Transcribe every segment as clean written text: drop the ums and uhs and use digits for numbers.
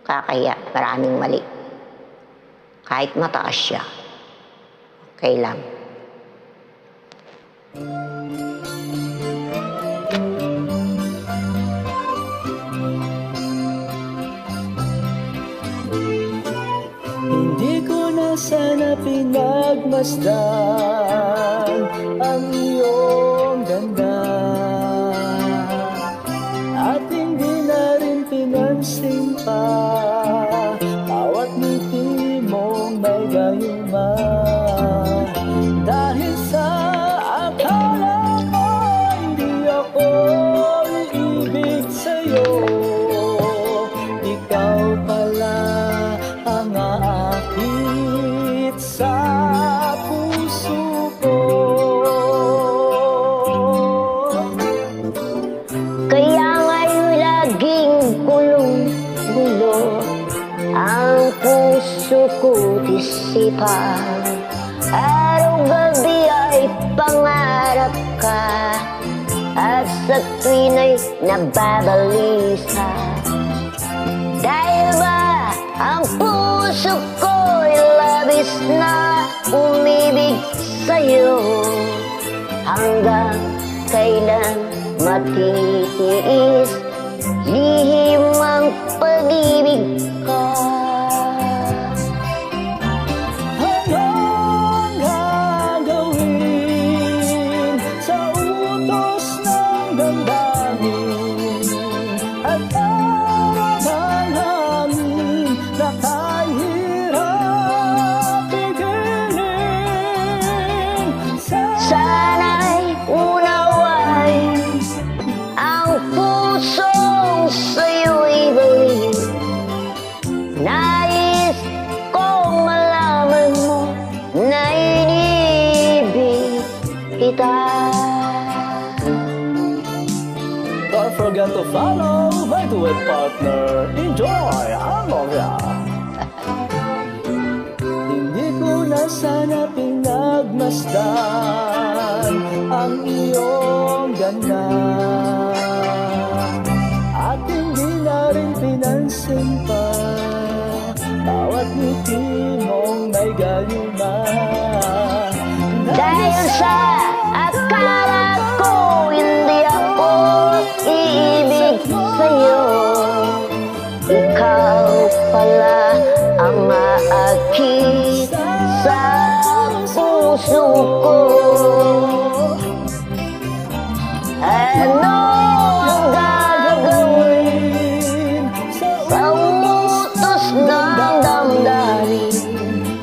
kakahiya, maraming mali. Kahit mataas siya, okay lang. Hindi ko na sana pinagmasdan ang iyong ganda, at hindi na rin pinansin pa bawat ngiti mong may gayuma. Dahil sa akala ko hindi ako iibig sa'yo, ikaw pala ang aakit sa puso ko. Kaya ngayon laging gulong-gulo ang puso ko't isipan. Araw-gabi ay pangarap ka, at sa tuwin ay nababalisa. Dahil ba ang puso ko'y labis na umibig sa'yo, hanggang kailan matitiis lihim ang pag-ibig ko. Anong gagawin sa utos ng damdamin at parang hangin na kahirap pigilin? Sana'y unawain ang pusong sa'yo'y balik. Nais kong malaman mo na inibig kita. Don't forget to follow my duet partner. Enjoy ang novia. Hindi ko na sana pinagmasdan ang iyong ganda, at hindi na rin pinansin pa bawat ngiti mong may gayuma. Dahil sa akala ko hindi ako iibig sa'yo, ikaw pala ang aakit sa puso ko. Ano ang gagawin sa utos ng damdamin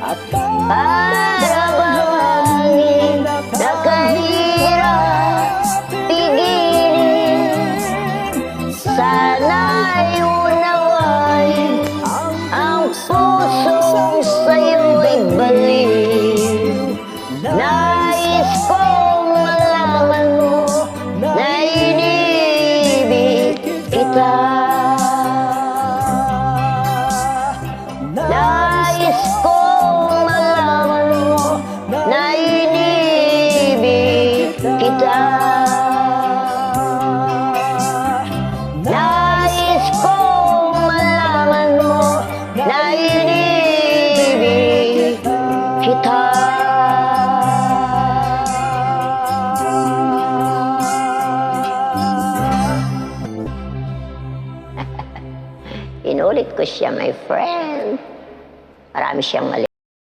At para bangin na kahirap pigilin? Sana'y unawain ang pusong sa'yo'y baliw. Nais kong malaman mo na inibig kita. Nais kong malaman mo na inibig kita. Nais kong malaman mo na inibig kita. Inulit ko siya, my friend. Marami siyang mali.